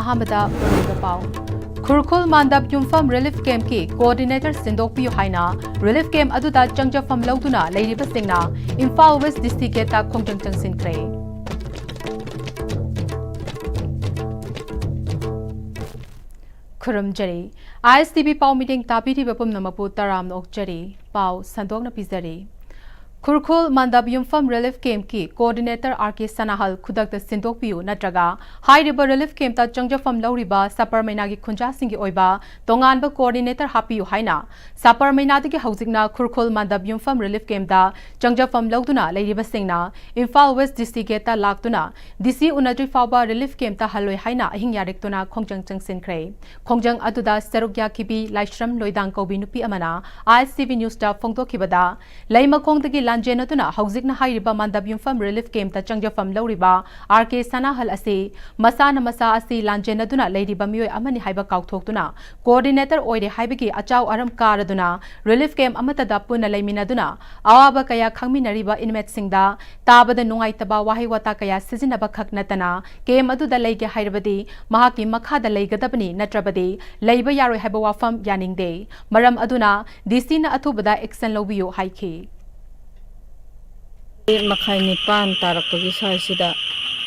Ahamada Pau. Kurkul Mandap Yumfam Relief Camp ki Coordinator Sindok Piyu Haina, Relief Camp Aduda Jangja Fam Lauduna, Lady Basingna, Imphal West District Ta Kongjang Sin Kray. Kurum Jari, ISTB Pau meeting Tapiti Bapum Namapu Taram Ok Jari, Pau Sandogna Pizari. Kurkul Mandap Yumfam Relief Camp ki Coordinator RK Sanahal Kudak the Sindok Piyu Natraga, High River Relief Camp ta Jangja Fam Lauriba, Sapar Mainagi Kunja Singi Oiba, Tonganba Coordinator Happy Haina, Sapar Mainadiki Housingna, Kurkul Mandap Yumfam Relief Camp da, Jangja Fam Lauduna, Lady Basingna, Imphal West District ta Laktuna, DC Unadri Faba Relief Camp ta Haloi Haina, Hingyariktuna, Kongjang Sin Kray, Kongjang Aduda, Serugya Kibi, Laishram Loidang Kobi Nupi Amana, ISTV News ta Fongto Kibada, Laima Kongtaki Lanjenatuna, Housing Hiriba Mandap Yumfam Relief Camp ta Jangja Fam Lauriba, RK Sanahal Asi, Masana Masa Asi Lanjenatuna, Lady Bamio Amani Haiba Kautoktuna, Coordinator Oide Haibiki, Achau Aram Karaduna, Relief Camp Amatada Puna Laiminaduna, Awaba Kaya Kangminariba Inmet Singda, Taba the Nungaitaba Wahiwata Kaya Sizinaba Kaknatana, Game Adu the Lake Hairabadi, Mahaki Makha the Lake Gadabani, Natrabadi, Labor Yaro Habawafam Yaning Day, Maram Aduna, Disina Atubada Exen Lobio Haiki. Makai Nipan Tarakagi Sida,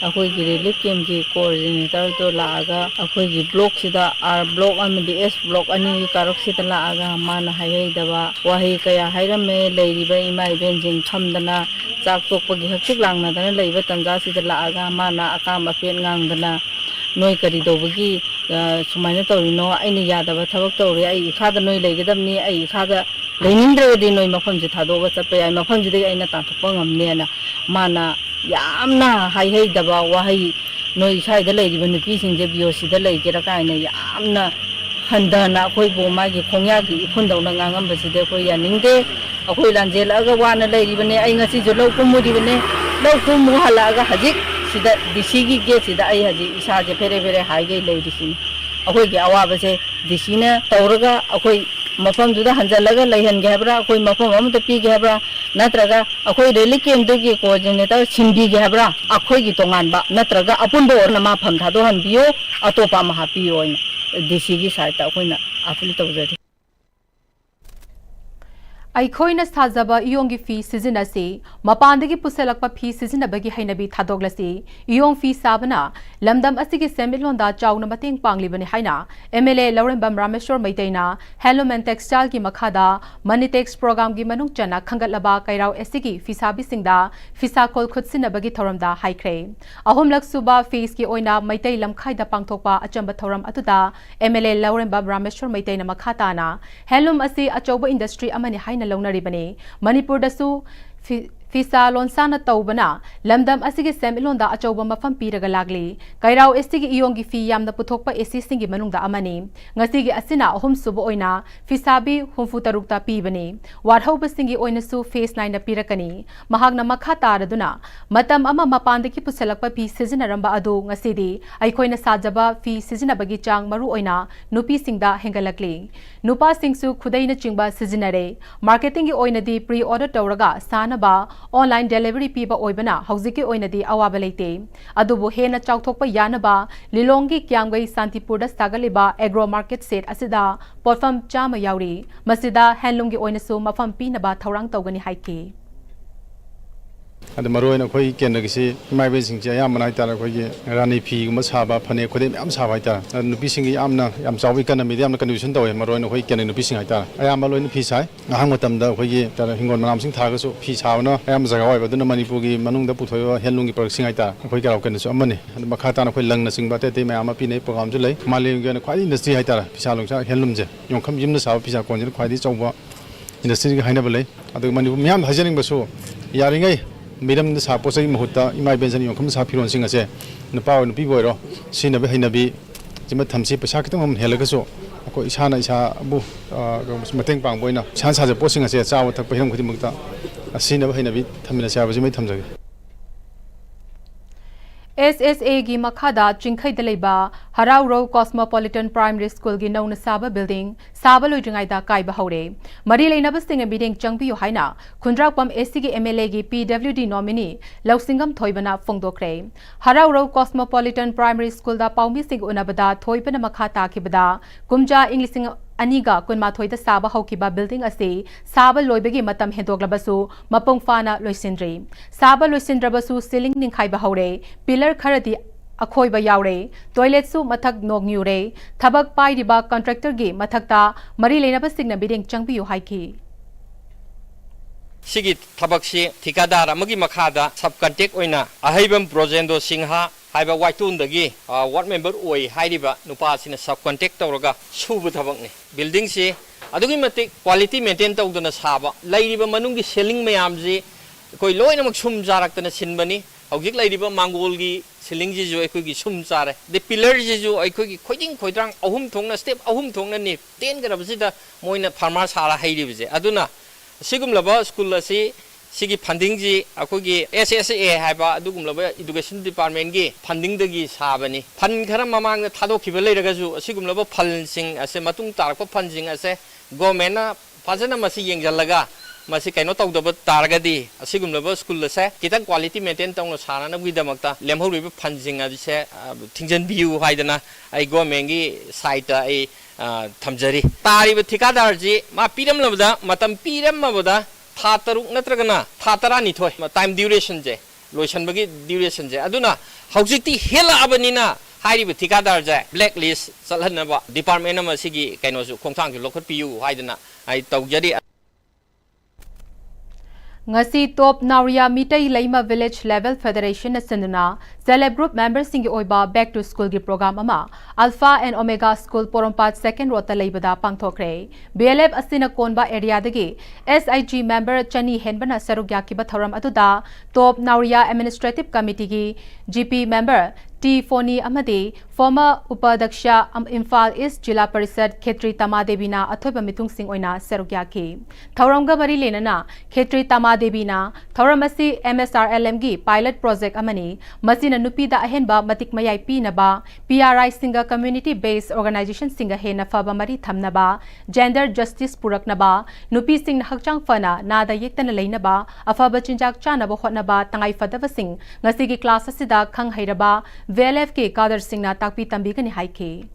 Akoigi Relief Camp Coordinator to Laga, Akoigi Block Sida, our block on the S block, Ani Karoxita Laga, Mana Hayadava, Wahi Kaya Hirame, Lady Bay, my Benjing Chamdana, Zakopagi Hakilanga, then Labor Tanzasi the Laga, Mana, Akama Piangandana, Noikari Dovagi, Sumanito, any Yadava Tavatoria, I had a no legadamni, I had a Leningrad no Mafonji Tado was a pay, I'm a Fonji in a Tatapong Nena, Mana, Yamna, Hai Daba, Wahi, no side the lady when the piece in the Biosi, the lake, Yerakina, Yamna, Handana, Hoibo, Magi, Konyaki, Pundo, Nangambasi, the Koyaninde, a Hoylanzela, one lady when I see the local Mudivene, local Muhalaga Hazik, see that the Sigi gets it, I had is a very high lady. A Hoy Awabase, the Sina, Tauraga, a Hoy. Mafam to the Hanzalaga, Layan Gabra, Koi Mafam, the P Gabra, Natraga, a Koi relic and Dugi coordinator, Simbi Gabra, a Koi Tonganba, Natraga, Apundo, Namapam, Tadohan Bio, Atopam Happy on the Sigi site, Affiliate. Aikoina Stazaba Yongi fee season a say, Mapandagi Puselakpa P season a bagi Hainabi Tadoglasi, Yong fee Sabana, Lamdam Asiki Semilonda Chow Namating Panglibani Haina, MLA Lauren Bam Rameshwar Maitena, Hello and Textile Gi Makada, Monitex program Gi Manukjana, Kangalaba, Kairao Esiki, Fisabi Singda, Fisa Kol Kutsina Bagi Toramda, High Cray. Ahomlak Suba face Ki Oina, Maitay Lamkaida Pangtopa, Achamba Toram Atuda, MLA Lauren Bam Rameshwar Maitena Makatana, Hello Asi Achoba Industry Amani Haina Lonaribane, Manipur dasu Fisa Lonsana Taubana, Lamdam Asigi Semilonda Achoba Mafam Piragalagli, Kairao Estigi Yongi Fi Yam the Putopa assisting Manunda Amani, Nasigi Asina, Hum Suboina, Fisabi, Humfutarukta Pibani, what hope Singi Oinasu face line the Pirakani, Mahagna Makata Raduna, Matam Ama Mapandaki Puselakpa Pi Season Ramba Adu, Nasidi, Aikoina Sajaba, Fi Season Bagichang, Maru Oina, Nupi Singda Hengalakli, Nupa Singsu Kudaina Chingba Seasonare, Marketing Oinadi pre order Tauraga, Sanaba. Online delivery piba oibana hauziki oinadi awaba leite adubu hena chawthokpa yanaba lilongi kyamgai santipurda sagaliba agro market set asida potfam chama yauri masida handloomgi oinasu mafam pinaba thorang tawgani haiki and the Maroina Koi Kendagisi, my basing Yamanita, Rani P, Masaba, Pane, Kodem Savita, and Bising Amna, Yam Savikan, Medium condition, though, Maroina Koi Ken in the Bising Ita. I am alone in peace. I hang with them the way that Hingon Ramsing Targos, Peace Havana, I am Zagawa, the Manipugi, Manung the Puto, Helungi Persingita, Koika some money, and the Makatana Lang Sing, but they may Amapine program delay, Mali going to quite in the sea, Pisalunga, Helumze. You come in the South Pisa, quite this over in the city Hinabale, at the Manipumiam Hajaring Baso, Yaringa. Medium the Saposa Muta, in my Benson, you come Sapiron sing as a power and people, seen a Behinabi, Jimatamsi, Pasakitum, Helagaso, Ishana is a book, Mating Bangboina, Chance has a posting as a sour Tapahim with a scene of Hinabi, Tamina Savage, Tamsa. SSA gi makhada chingkhai dalaiba Harau Row Cosmopolitan Primary School gi nauna saba building saba loidringai da kai ba hore mari leina basting meeting changbi yo haina khundrak pam SC gi MLA gi PWD nominee Lausingam thoibana phongdokre Harau Row Cosmopolitan Primary School da paumi sing unabada thoibana makha ta khibada kumja English Aniga kunmathoi da saba haukiba building ase saba loibagi matam hendoklabasu mapong fana loisindri saba loisindrabasu ceiling ningkhai ba hore pillar kharadi akhoi ba yaure toilet su mathak nognyure thabak pai riba contractor gi mathakta mari leina ba signa biding changbi yo haiki Sigi thabaksi thikadar amagi makhada subcontract oina ahaibam projendo singha haiba waitundagi ward member oi hairiba nupa sina subcontract tawraga subu thabakni building si adugi matik quality maintain tawduna saba lairiba manungi ceiling mayamji koi loina mak sum jaraktana sinbani hojik lairiba mangol gi ceiling ji jo ekoi gi sum jare the pillar ji jo ekoi gi khoiding khoidrang ahum thongna step ahum thongna ni 10 garabsida moina farmer sara hairibje aduna sigumlaba school asi sigi funding ji akogi SSA haiba adugumlaba education department gi funding dagi sabani fund khara mamang thadokhiba leiragaju asigumlaba phalsing ase matung tarakpa funding ase government na fajana masi yengjallaga masi kaino tawdaba taragadi asigumlaba school ase kitang quality maintain tawno sarana bidamakta lemhoriba funding ase thingjan biu haidana ai government gi site ai thamjari tariba thikadar ji ma piram labda matam piram mabada tha taruk natragana tha tara ni thoi time duration je loisan bagi duration je aduna haujikti hela abanina hairiba thikadar je blacklist salhanaba department ama sigi kaino su khongthang ki lokhat piu haidana ai tawjari ngasi top Nauria Mitai Laima Village Level Federation Sinduna Celeb Group members singi oiba back to school gi program ama Alpha and Omega School Porompat second rota leibada pangthokre BLF asina konba area dagi SIG member Chani Henbana Sarugya ki batharam atuda top Nauria Administrative Committee gi GP member T Foni Amadi former Upadaksha Imphal East Jilla Parishad Khetri Tamadebina athoiba mitung sing oina Sarugya ki Thauramga bari lenana Khetri Tamadebina Thauramasi MSRLM gi pilot project amani masina nupida ahenba matik mayai pinaba PRI singa community based organization singa hena faba mari thamnaba gender justice puraknaba nupi sing hakchang fana nada yektana leinaba afaba chinjak chanaba hotnaba tangai fadaba sing ngasigi class asida khang hairaba VLF ke Kader Singh na takpi tambigani haike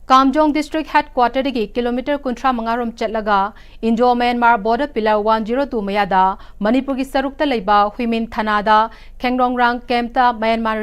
Kamjong District Headquarter dagi kilometer kuntra mangarom chatlaga Indo Myanmar border pillar 102 mayada Manipur gi sarukta leiba Huimin Thanada Khengrong camp ta Myanmar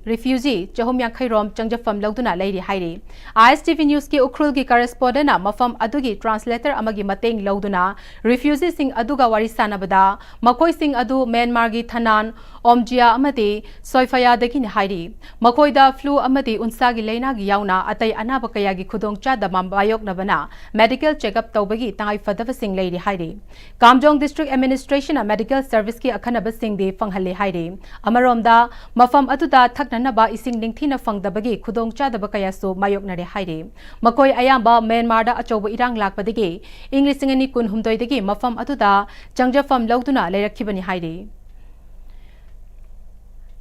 refugee chahumyang khairom changjafam lawduna leiri hairi ISTV news ki ukrul gi correspondent na mafam adugi translator amagi mateng lawduna refugee sing aduga wari sanabada makoi sing adu Myanmar gi Thanan Omjia amati Soifaya dagi ni hairi makoi da flu amati unsa gi leina gi yauna atai anaba kayagi khudong cha da mambayok nabana medical checkup tawbagi tangai fadava sing leiri hairi Kamjong District Administration a medical service ki akhanaba sing de fanghalle hairi amaromda mafam atuda thaknanaba ising ningthina fangdabagi khudong cha daba kaya so mayok nare hairi makoi ayamba Myanmar da achoba irang lakpadagi English ngani kun humdoi dagi mafam atuda changjafam lawduna leirakhibani hairi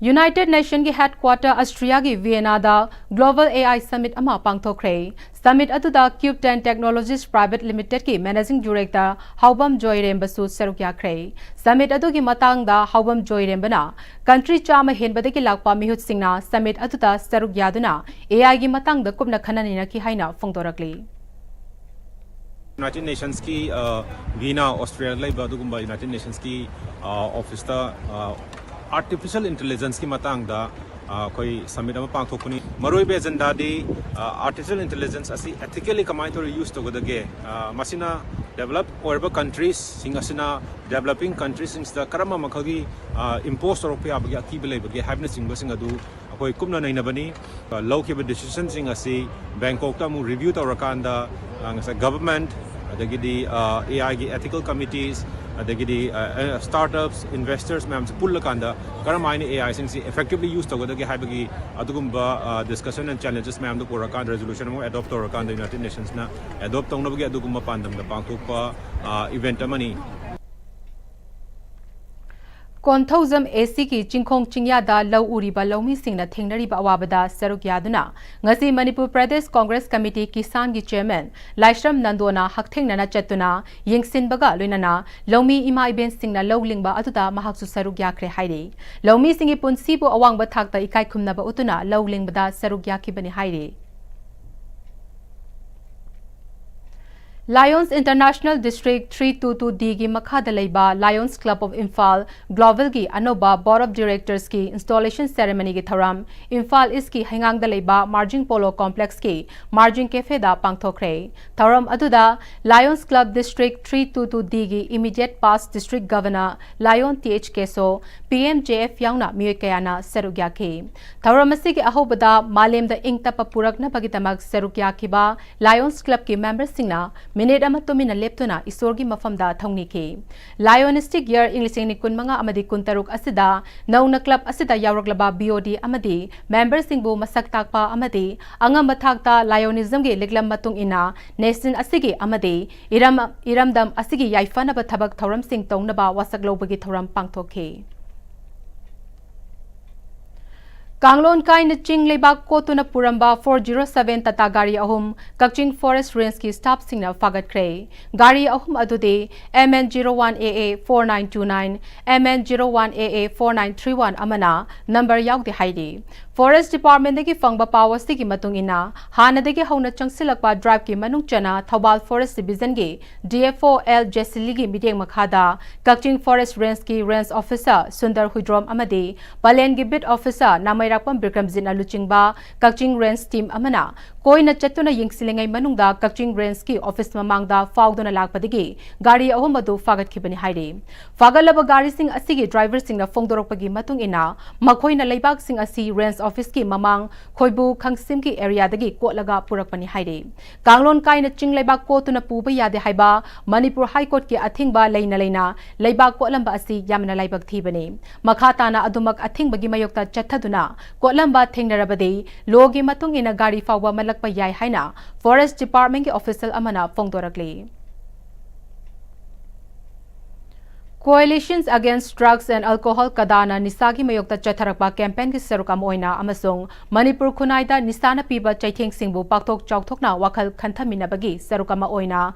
United Nations ki headquarter Austria ki Vienna da Global AI Summit ama pangthokre Summit atuda Cube 10 Technologies Private Limited ki Managing Director Haubam Joyrem basu sarukya kre Summit atu ki matang da Haubam Joyrem bana country chama henbade ki lakpa mihut singna Summit atuda sarukya duna AI ki matang da kupna khanani na ki haina phongdorakli United Nations ki Vienna Austria lai badugumba United Nations ki office ta artificial intelligence ki matang da koi summit ama pangthokuni maroi be agenda di artificial intelligence asi ethically kamai to use to godage masina developed urban countries singasina developing countries since the karama makhagi impose or pe abagi akibele bagi habna singba singadu koi kumna naina bani low ki decision sing asi Bangkok ta mu review to rakanda ngasa government adagidi AI gi ethical committees adagidi startups investors ma'am pull kanda karamaini AI sing effectively use to godagi habagi adugumba discussion and challenges ma'am do rakanda resolution mo adopt to rakanda United Nations na adopt tong nabagi adugumba pandam da pangthokpa event amani Konthozam AC ki Chingkhong Chingyada Law Uriba Lawmi Singna Thingnariba Awabada Saruk Yaduna ngasi Manipur Pradesh Congress Committee Kisan gi Chairman Laishram Nandona Hakthingnana Chatuna Yingsinbaga Luinana Lawmi Ima Iben Singna Lawlingba Atuda Mahaksu Saruk Yakre Haire Lawmi Singi Punsibu Awangba Thakta Ikai Khumnaba Utuna Lawlingbada Saruk Yakibani Haire Lions International District 322D gi makhada leiba Lions Club of Imphal Global gi anoba Board of Directors ki installation ceremony gi tharam Imphal East ki hangang da leiba Margin Polo Complex ki Margin Cafe da pangthokre tharam aduda Lions Club District 322D gi immediate past district governor Lion TH Keso PMJF yauna miyoy kayana sarugya ki tharam asi gi ahobada malem da ingtapa purakna bagitamak sarugya kiba Lions Club ki members singna Minute amatumina leptuna isorgi mafamda thongni ke Lionistic year English ni kun manga amadi kun taruk asida nauna club asida yawraglaba BOD amadi members singbu masak takpa amadi angam bathakta Lionism ge leglam matung ina nation asigi amadi iramdam asigi yaifana ba thabak thoram sing tongnaba wasak lobagi thoram pangthokhe Kanglon kai na ching lebak ko tuna puramba 407 tata gari ahum Kakching Forest Range ki staff singna fagat kre gari ahum adude MN01AA 4929 MN01AA 4931 amana number yauk de haidi Forest Department degi fangba powers degi matung ina hana degi hauna changsilakpa drive ki manung chana Thobal Forest Division ge DFO L Jesili gi mideng makhada Kakching Forest Range ki range officer Sundar Huidrom amade Palen gi bit officer namai Rakpam Bikramjin Aluchingba Kakching Range team amana koina chatuna yingsilingai manungda Kakching Range ki office mamangda fauduna lakpadigi gari ahum adu fagat khibani haire fagalaba gari sing asigi driver singna fongdorokpagi matung ina makhoina leibak sing asi range office ki mamang khoibu khangsim ki area dagi kotlaga purakpani haire kanglon kaina ching leibak kotuna puba yade haiba Manipur High Court ki athingba leina leibak kotlamba asi yamna laibak thibani makhatana adumak athingbagi mayokta chathaduna Kotlamba thingnarabade logi matung ina gari fawba malakpa yai haina Forest Department ki official amana fongdorakli Coalitions Against Drugs and Alcohol Kadana Nisagi Mayokta Chatharakpa campaign ki sarukam oina amasung Manipur Kunaida Nisana piba chaitheng singbu paktok chauthokna wakhal khanthaminabagi sarukama oina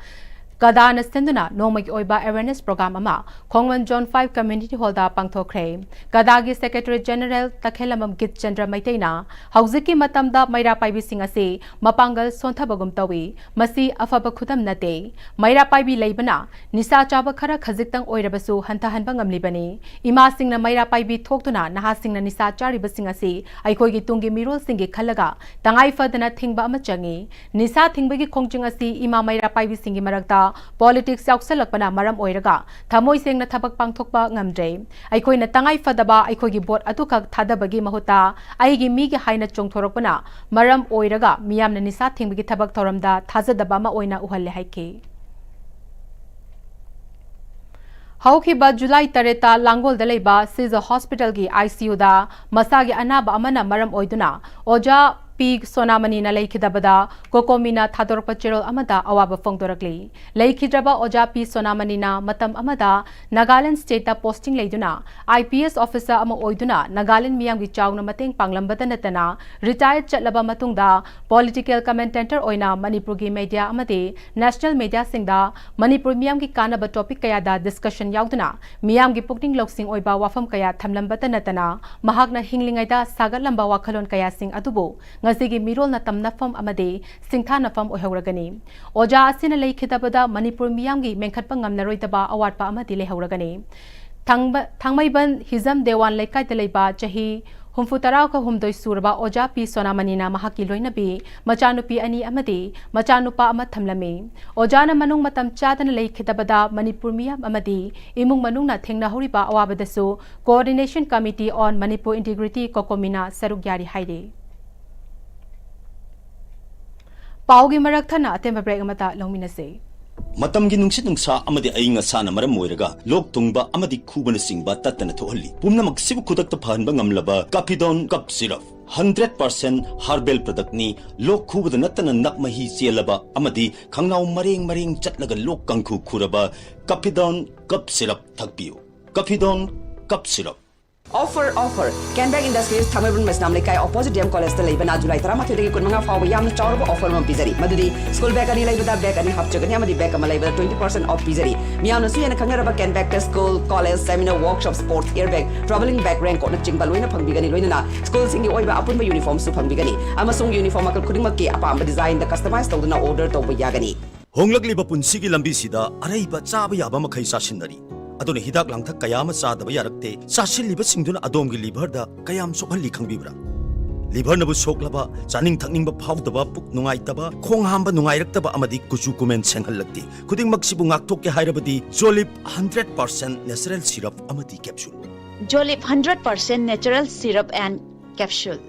Kadana Senduna Nomaki Oiba Awareness Program Ama Khongwan John 5 Community Hall da pangthokre Kadagi Secretary General Takhelamam Git Chandra Maitena Hauziki Matamda Maira Paibi Singase Mapangal Sonthabagum Tawi Masi Afaba Khudam Nate Maira Paibi Leibana Nisa Chaba Khara Khajiktang Oirabasu Hantahan Bangamlibani Ima Singna Maira Paibi Thoktuna Naha Singna Nisa Chariba Singase Aikhogi Tungi Mirol Singi Khalaga Tangai Fadana Thingba Amachangi Nisa Thingbagi Khongjingasi Ima Maira Paibi Singi Marakta Politics yauksalakpana maram oiraga thamoi sengna thabak pangthokpa ngamdre aikhoina tangai fadaba aikhogi bot atukak thadabagi mahuta aigi migi haina chongthorokpana maram oiraga miyamna nisa thingbagi thabak thoramda thajadaba ma oina uhalle haike Haukiba July Tareta Langol Daleba Siza Hospital gi ICU da masagi anaba amana maram oiduna oja Pig Sonamani na Laikidabada, Kokomina Tadorpa Chirol Amada, Awaba Fongdorakli, Laikidraba Oja P. Sonamani na Matam Amada, Nagaland State posting Laiduna, IPS officer Ama Oiduna, Nagaland Miyangi Chawna Mating Panglambata Natana, retired Chatlaba Matungda, political commentator Oina, Manipurgi media Amade, national media Singda, Manipur Miyangi Kanaba topic Kayada discussion Yauduna, Miyangi Pukting Loksing Oiba Wafam Kaya Tamlambata Natana, Mahagna Hinglingaida, Sagalamba Wakalon Kaya Sing Adubo. Ngasigi mirol na tamnafam amade singthanafam ohauragani oja asina leikhitabada Manipur miyamgi mengkhatpa ngamnaroitaba awatpa amadi lehauragani thangmaiban hizam dewan laikai telaiba chahi humfutara ka humdoi surba oja pi sonamanina mahaki loinabi machanupi ani amade machanupa ama thamlame ojana manung matam chadana leikhitabada Manipur miyam amadi imung manungna thengna horiba awabadasu coordination committee on Manipur integrity kokomina sarugyari haide Paugi Marathana Temba Break Mata Longminase. Matamgi nungsit nungsa amadi ayinga sana maram moiraga lok tungba amadi khubana singba tatana thohalli pumna maksibu khudakta phanba ngamlaba Kapidon Cup Syrup 100% herbal product ni lok khubada natana nakmahi chelaba amadi khangnau mareng chatlaga lok kangkhu khuraba Kapidon Cup Syrup thakpiu Kapidon cup syrup. Offer. Canberra Industries Thamabun Mesnam Lekai opposite DM College Labana July Tramati Kunanga for Yam Chorba offer on Pizzeri. Madudi, school bag and labor bag and half chicken Yamadi bag and labor 20% off Pizzeri. Miano Sui and Kangaraba can back to school, college, seminar, workshop, sports, airbag, traveling bag rank on a Chimbaluina Pambigani Luina, schools in the Oiba upon my uniforms to Pambigani. Amasung uniform Kurimaki upon the design the customized to the order to Yagani. Honglagli Bapunsigi Lambisida, Araiba Sabi Abama Kaisashinari. Adon hidak langthak kayam sadaba yarakte sasil liba singduna adongi liver da kayam sokhali khangbibra liver nabu soklaba chaning thakning ba phawdaba puk nungai taba khong hamba nungai raktaba amadi kuchu kumen senghal lagti khuding maksibu ngakthok ke hairabadi Jolip 100% natural syrup amadi capsule Jolip 100% natural syrup and capsule.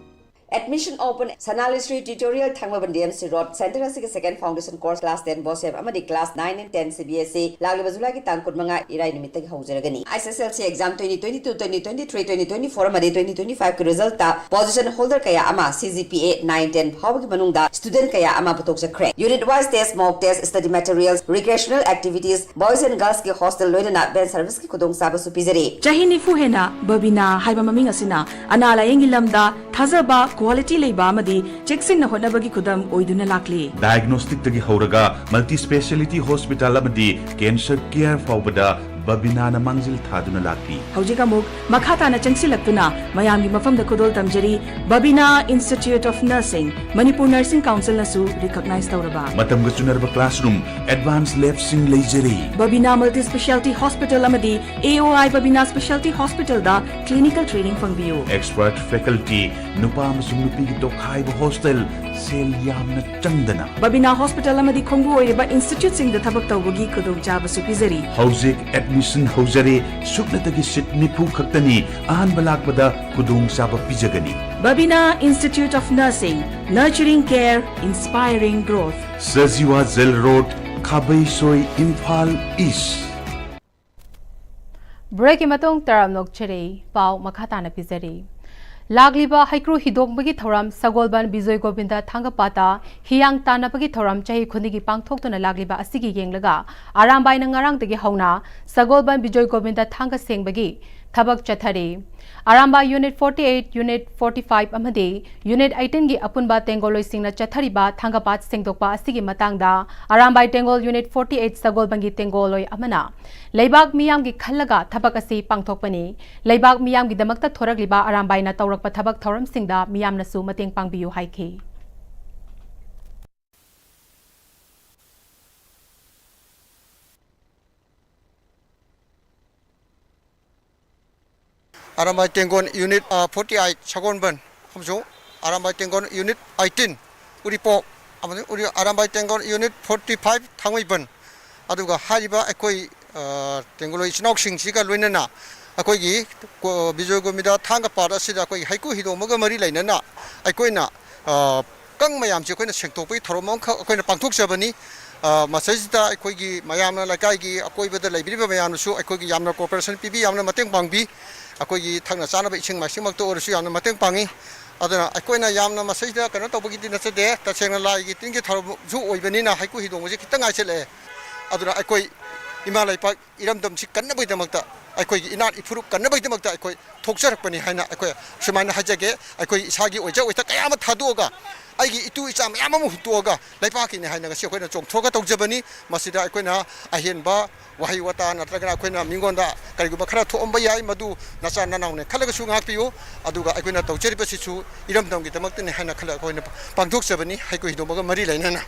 Admission open Sanali Street Tutorial Thangmaban DMC Road Center Asiki second foundation course class 10 Bosef Amadi class 9 and 10 CBSE Lagli Bazula ki Tangkut Manga Irai Nimitag Hauseragani SSLC exam 2022 2023 2024 Amadi 2025 ki result ta position holder kaya ama CGPA 9 10 Hawagi Manungda student kaya ama putok sa crack unit wise test mock test study materials recreational activities boys and girls ki hostel loidana ben service ki kudong saba supizari Jahini Fuhena Babina Haiba Maming Asina Anala Yengilamda Thazaba quality leiba amadi checking na honabagi kudam oiduna lakli diagnostic tagi horaga multi speciality hospital amadi cancer care fawbada babina na mangzil thaduna lakli hojika muk makhata na changsilaktuna mayamgi mafam da kudol tamjari Babina Institute of Nursing Manipur Nursing Council nasu recognize tawraba matam ga chunarba classroom advanced lab sing leijeri Babina Multi Specialty Hospital amadi AOI Babina Specialty Hospital da clinical training fangbiu expert faculty nupa amasung nupi gi tokhaiba hostel sel yamna changdana Babina Hospital amadi khongbu oiba institute sing da thabak tawbagi kudong jaba supizari hauzik admission haujare suknatagi sit nipu khaktani ahan balakpada kudung saba pijagani Babina Institute of Nursing Nurturing Care Inspiring Growth Sajiwa Zel Road Khabai Soi Imphal East Break imatong taram nok chere pau makata na pizari Lagliba haikru hidokbagi thoram Sagolban Bijoy Govinda Thangapata Hiyang Tanapagi thoram chahi khunigi pangthoktuna lagliba asigi yenglaga arambai na ngarang dagi hauna Sagolban Bijoy Govinda Thanga sengbagi thabak chathari Aramba Unit 48 Unit 45 amadi Unit 18 gi apunba tengoloi singna chathariba Thangapat sengdokpa asigi matangda Arambai Tengol Unit 48 Sagolbangi Tengoloi amana Leibak miyam gi khallaga thabak asi pangthokpani Leibak miyam gi damakta thoragliba Arambai na tawrakpa thabak thoram singda miyam nasu mateng pangbiyu haiki Arambai Tengon Unit 48 Chagonban Hamso Arambai Tengon Unit 18 Uripo Arambai Tengon Unit 45 Thangwiban Aduga Hariba Akoi Tengolo Isnok Sing Siga Luinana Akoi Bijoy Gomida Thangapata Sida Koi Haiku Hido Mogamari Lainana Akoina Kang Mayam Chikona Sengtopi Toromon Akoi Pangtuk Sabani Masajita Akoi Mayamna Lakai Akoi Beda Library Mayanusu Akoi Yamna Corporation PB Yamna Mateng Bangbi Akoi Tangna Sanaba Ching Masimak to Orsian Mateng Pangi Adana Akoina Yamna Masajida cannot obligate Nasade Tachana Lai getting it Zu Oibanina Haiku Hido was Kitanga Chile Adana Akoi Imalai Park Iram Dam Chikan with the Makta Akoi Inat Ifuru Kanaba the Makta Akoi Toksar Pani Hana Akoi Shimana Hajage Akoi Sagi Oja with Takayama Tadoga Igi itu isam yamamu tuaga leipaki ni haina kasi akoina chong thoga tawjabani masida akoina ahenba wahi wata natraga akoina mingonda kariguba khara thomba yai madu nacha nanaune khalaga su ngakpiu aduga akoina tawjeri basichu iram damgi tamakte ni haina khala akoina pangthok sabani haiko hidomaga mari lainana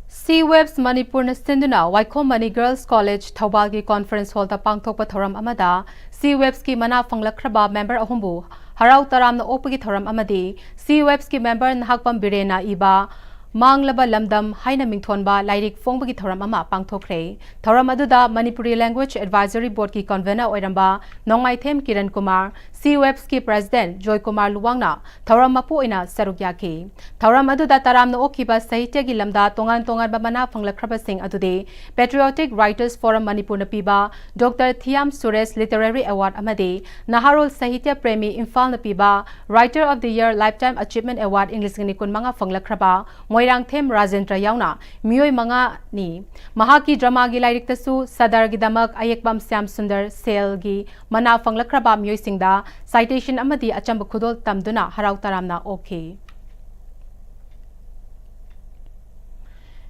C-Webs Manipur na sinduna Waikomani Girls College Thawbalgi Conference Hall ta pangthokpa thoram amada C-Webs ki mana fanglakhraba member ahumbu Harau taram na opagi thoram amadi C-Webs ki member nahakpam birena iba Manglaba lamdam haina mingthonba lairik fongbagi thoram ama pangthokre thoram aduda Manipuri Language Advisory Board ki convener oiramba Nongmaithem Kiran Kumar C-Webs ki president Joy Kumar Luwangna thoram mapu ina sarukya ki thoram aduda taram na okiba sahitya gi lamda tongan ba mana phanglakraba sing adude Patriotic Writers Forum Manipur na piba Dr. Thiam Suresh Literary Award amade Naharol Sahitya Premi Imphal na piba Writer of the Year Lifetime Achievement Award English ni kun mga phanglakraba Moirangthem Rajendra Yauna, Mioi Manga ni, Mahaki Drama gi Lairik tasu, Sadar gi Damak Ayekbam Syam Sundar, Sel gi, Mana Fanglakraba Mioi Singda, Citation Amadi Achamba Kudol Tamduna, Harau Taramna okay.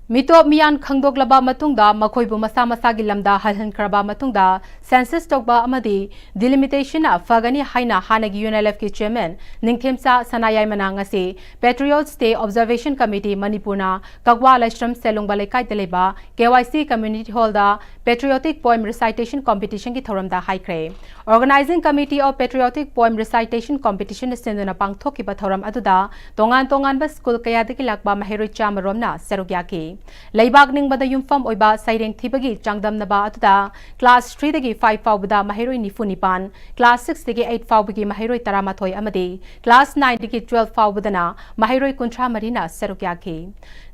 Mitop miyan khangdoklaba matungda makhoibu masa masagi lamda halhankraba matungda census tokba amadi delimitation na fagani haina hanagi UNLF ki chairman Ningthemsa Sanayai Manangasi Patriots Day Observation Committee Manipurna Kagwa Lashram Selungba Lekai Teleba KYC Community Hall da Patriotic Poem Recitation Competition ki thoramda haikre Organizing Committee of Patriotic Poem Recitation Competition senduna pangthoki ba thoram aduda tongan ba school kayadiki lakba mahiroi chamaromna serugyaki Laibag ning bada yumfam oiba saireng thibagi changdam naba atuda class 3 dagi 5 fawbada mahiroi nifunipan class 6 dagi 8 fawbagi mahiroi taramathoi amadi class 9 dagi 12 fawbadana mahiroi kunthra marina serukyaki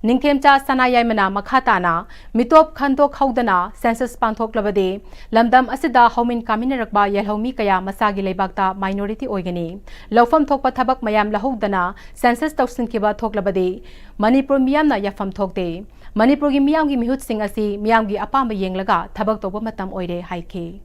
Ningthemcha Sanayai Mana makhatana mitop khandok haudana census panthok labade lamdam asida homin kaminarakba yelhomi kaya masagi laibakta minority oigani lawfam thokpa thabak mayam lahodana census tawsin kiba thoklabade Manipur miyamna yafam thokte Manipur gi miyam gi mihut sing asi miyam gi apamba yenglaga thabak toba matam oire haike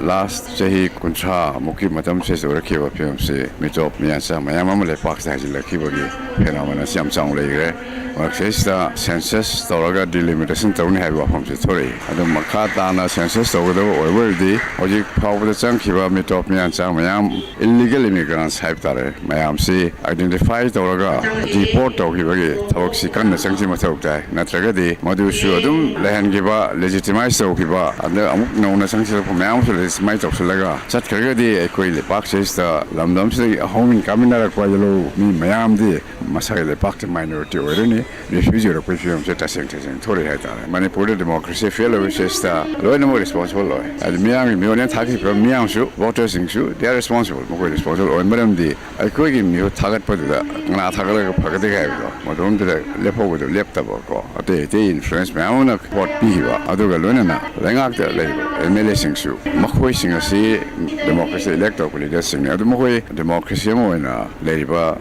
Last chahi kuncha muki matam se zorakhi wa phim se mitop miyansa mayam amale paksa hajilakhi bagi phenomena siam chang leire Marxista census toraga delimitation tawni hai wa pham se thori adu makha tana census tawdo overdi oji phawda chang khiba mitop miyansa mayam illegal immigrants hai tare mayam se identify toraga deport tawki bagi thawak sikan na changji mathok dai natraga di madu shu adum lehan giba legitimize tawki ba adu amuk nauna changsi mayam su mai tawsulaga chat kharga di ekoi le pak se sta lamdam se homin kamina rakwa yelo mi mayam di masai le pak minority orani refugee ro perfume se taseng thori hai ta Manipur democracy fellow se sta lo no responsible lo ad miyang mi onen thaki from miyang su voters sing su they are responsible mo responsible on maram di ekoi gi mi thagat pa da na thagala ka phagade ga lo mo don de lepo go lep ta ko ate te influence ma ona pot pi ba adu ga lo na lengak de le MLA sing su makhoi sing asi democracy electoral politics sing adu makhoi democracy mo na leiba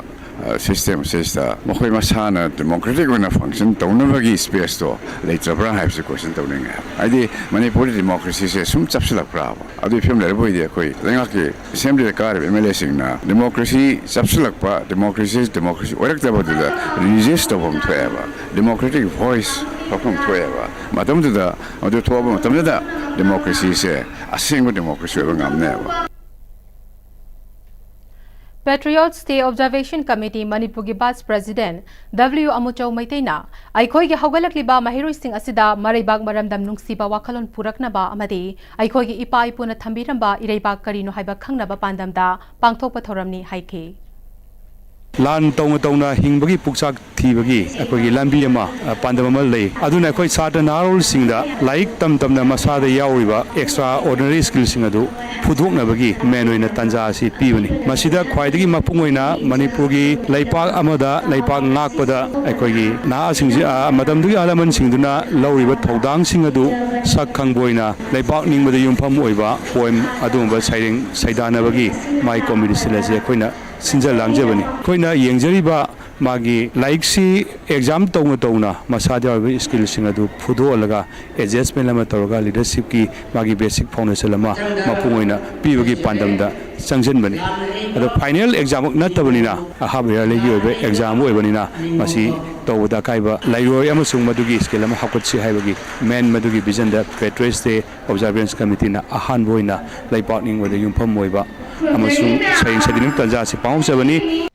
system sesta makhoi masana democratic na function tawnabagi space to later bra have the question tawninga adi Manipuri democracy se sum chapsulak pra adu phim le boi de khoi lengaki assembly kar MLA sing na democracy chapsulak pa democracy orak ta bodu da resist of theba democratic voice from theba madam da adu thoba madam da democracy se asingo democracy ngamne Patriots Day Observation Committee Manipur gi Vice President W Amuchau Maitaina Aikhoi gi haugalakliba mahiroi sing asida maraibak maramdam nungsiba wakhalon puraknaba amadi aikhoi gi ipa ipuna thambiramba ireibak karino haiba khangnaba pandamda pangthokpa thoramni haike Lan tong hingbagi puksak thibagi akoi lambi ama pandama lei aduna akoi sata narol singda like tam na masada yawiba extraordinary skills sing adu phudokna bagi menoina tanja si pibani masida khwaidagi mapungoina Manipurgi laipak amada laipak ngakpada akoi gi na singji madamdu alaman singduna lawiba thodang sing adu sak khangboina laipak ningbada yumpham oiba poem adumba saidana bagi mai community selase akoina sinja langjabani koina yengjariba magi like si exam tongna masada skill singadu phudo alaga adjustment lama toroga leadership ki magi basic foundation lama mapungoina pibagi pandamda sangjan bani ado final exam natabani habya legi obe exam oibani masi tawda kaiba lairoi amasung madugi skill lama hakotsi haibagi man madugi vision da Patriots Day Observance Committee na ahan boina laipartning wada yumpham moiba amasung sayin sadinuk tanja si paungsabani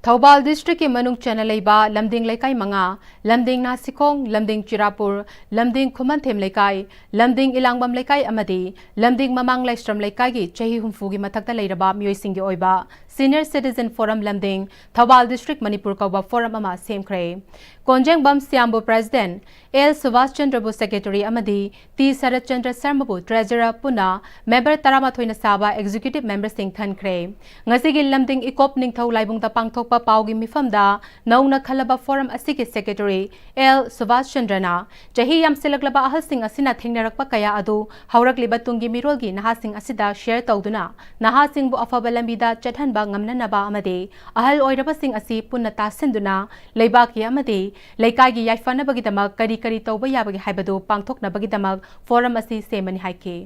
Thobal District ke manung chanalaiba lamding laikai manga lamding nasikong lamding chirapur lamding khumanthem laikai lamding ilangbam laikai amadi lamding mamang laistram laikai gi chahi humfu gi mathakta leiraba mioi singi oiba Senior Citizen Forum lamding Thobal District Manipur Kauba Forum ama semkhre Konjeng Bam Siambo President L Subhash Chandra Bose Secretary amadi T Sarat Chandra Sarmabu Treasurer Puna Member Taramathoina Saba Executive Member Singh Thankre ngasigi lamding ikop ningthau laibung ta pangthokpa paugi mifamda nauna khalaba forum asigi secretary L Subhash Chandrana chahi yam selaglaba ahal sing asina thengnarakpa kaya adu haurakliba tungi mirolgi naha sing asida share tawduna naha sing bu afaba lambida chathanba ngamnanaba amade ahal oirabasing asi punna tasinduna leibaki amade leikagi yaifanabagidamag kari tawba yabagi haibadu pangthoknabagidamag forum asi semani haike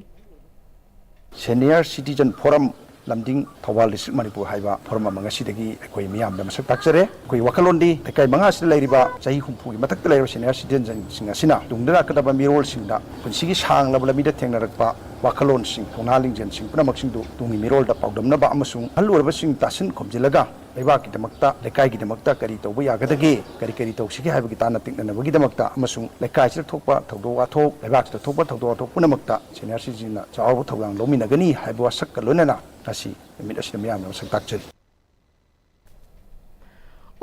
Senior Citizen Forum lamding thawal district manipur haiba forum amanga sidagi ekoi miyam da masak takjare ekoi wakalondi ekai manga sid lairiba chahi humpu gi matak lairiba senior citizen singa sina dungdara kadaba mirol singda punsigi sang labla mida thengnarakpa wakalon sing thonaling jen sing puna maksing du tungi mirol da pawdamna ba amasung halurba sing tasin khomjilaga leibaki damakta lekai gi damakta kari tawba yagadage kari tawsigi haibagi tana tiknanabagi damakta amasung lekai sida thokpa thawdo wathok leibak sida thokpa thawdo wathok puna makta senior citizen na chawu thawang lominagani haiba wasak kalonana Nasi, mit asina miyam na masak takjari.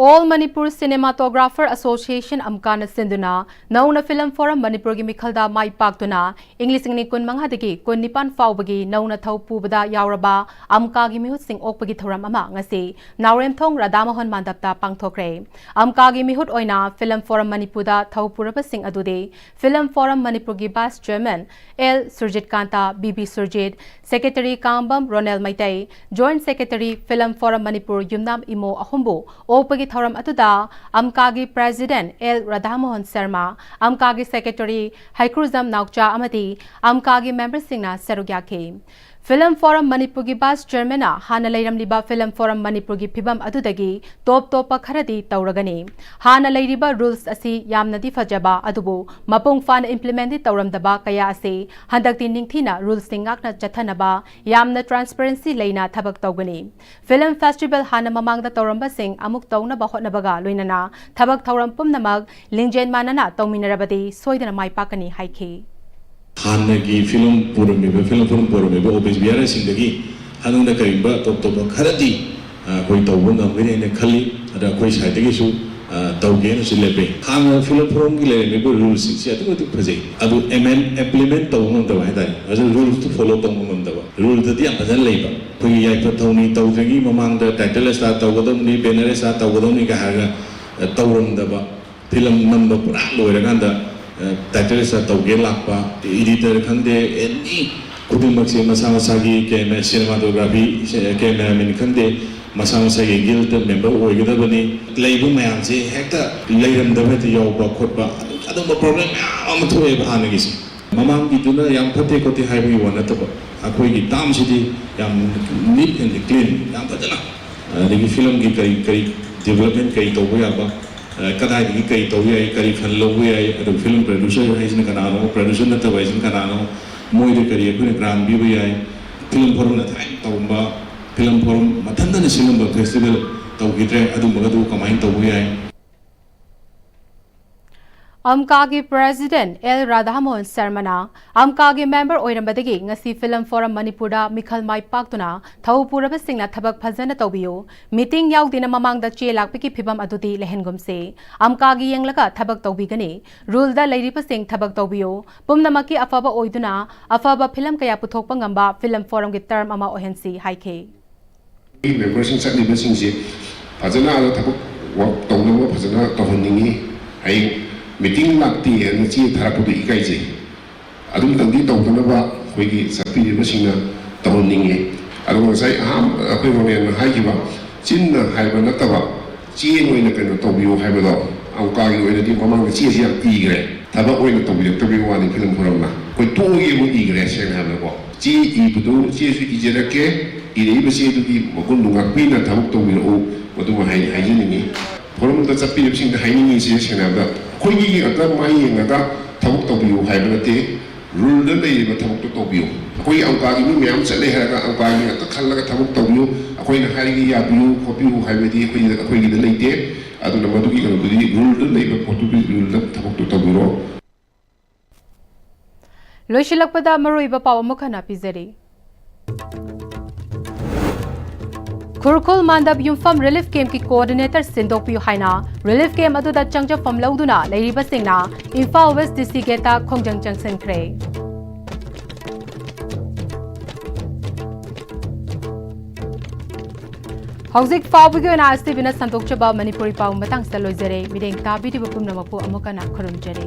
All Manipur Cinematographer Association amkana sinduna nauna film forum Manipur gi mikhalda mai paktuna English ni kun manghadagi kun nipan faubagi nauna thau pubada yauraba amka gi mihut sing okpagi thoram ama ngasi Naurem thong Radhamohan mandapta pangthokre amka gi mihut oina film forum Manipur da thau puraba sing adude film forum Manipur gi vice chairman L Surjit Kanta BB Surjit Secretary Kambam Ronel Maitai Joint Secretary Film Forum Manipur Yumnam Imo Ahumbu okpagi thoram atuda amkagi president L Radhamohan Sharma amkagi secretary Haikruzam Naukcha amati amkagi member singna serugyake Film Forum Manipur gi vice chairman na hana leiramliba Film Forum Manipur gi phibam adudagi top kharadi tauragani hana leiriba rules asi yamnadi fajaba adubu mapung fan implement tauramdaba kaya ase handakti ningthina rules singakna chathanaba yamna transparency leina thabak tawgani Film Festival hana mamangda tauramba sing amuk tawna ba hotnabaga loinana thabak thauram pumnamak lingjen manana tawminarabadi soidana mai pakani haike Hanagi film forum puramiba obituary singdagi hanungda karimba top kharadi koi tawbon ngamgani ne khali ada koi saidagi su tawgen su lepe hana film forum gi le rules sing si atu phajai adu implement tawnon da hai dai as rules to follow tawnon da rule da dia bhajan leiba koi yai pa thawni tawjagi mamang da title start tawgodom ni banner start tawgodom ni ga haga tawron da ba film number pura loiraganda title sa tawgen lakpa editor khande any kudimak se masa gi camera cinematography cameraman khande masa gi guild member oigidabani leibu mayam se hekta leiram da bati yawba khotba adum problem am thoe bhana gi mamam gi duna yam phate kote haibi wana tab akoi gi tam sidi yam neat and clean yam badana degi film gi kai development kai to ya ba kadai gi kai to ya kai khan lo ya adu film producer hai jin kana no producer na ta jin kana no moi de kari ko grand bi ya film forum na thai to ba film forum matanda na film festival to gi tre adu magadu kamai to ya Amkagi President L Radhamohan Sharma Amkagi member oirambadagi ngasi Film Forum Manipurda Mikhal Mai Paktuna thau puraba singna thabak phajana tawbiyo meeting yaudina mamangda che lakpiki phibam adudi lehengumse Amkagi yenglaka thabak tawbigani rule da leiripa sing thabak tawbiyo pumnamaki afaba oiduna afaba film kaya puthokpa ngamba Film Forum gi term ama ohensi haike members sing satni basing si phajana ala thabak work tawna phajana tawhanningi ai meeting lakti and chi tharapudu ikai je adum tangdi tawdana ba khoigi sapi ni basingna tawninge adu sai ham akoi rone na haji ba chinna haiba na taba chi ngoina kano tawbiyo haiba do auka gi oina di mamang chi chi yang igre taba oina tawbiyo wani film forum na koi to gi mo igre sen ha ba chi I budu chi su ijera ke ire ba chi du gi mokun dunga pina tawuk tawbiyo o odu ma hai haji ni forum da sapi ni sing da hai ni si sen ha ba koigi ata mai ngata thabuk tawbiyo haiba te rule da lei ba thabuk tawbiyo koi angka gi mi am chale ha ga angka gi ata khallaga thabuk tawbiyo akoi na hari gi ya biu kopiu haiba di koi gi da leite adu na madu gi ga di rule da lei ba potu bi rule da thabuk tawbiyo loishilakpada maroiba paw amukhana pizari Kurkul Mandab Yumfam Relief Camp ki coordinator Sindokpiu Haina Relief Camp aduda changja fam lauduna leiriba singna Imphal West DC geta khongjang changsen khre Hauzik Fawbigi na Stevena Santokchaba Manipuri paw matang sa loizare mideng ta bidibu pumnamapu amukana khurum jare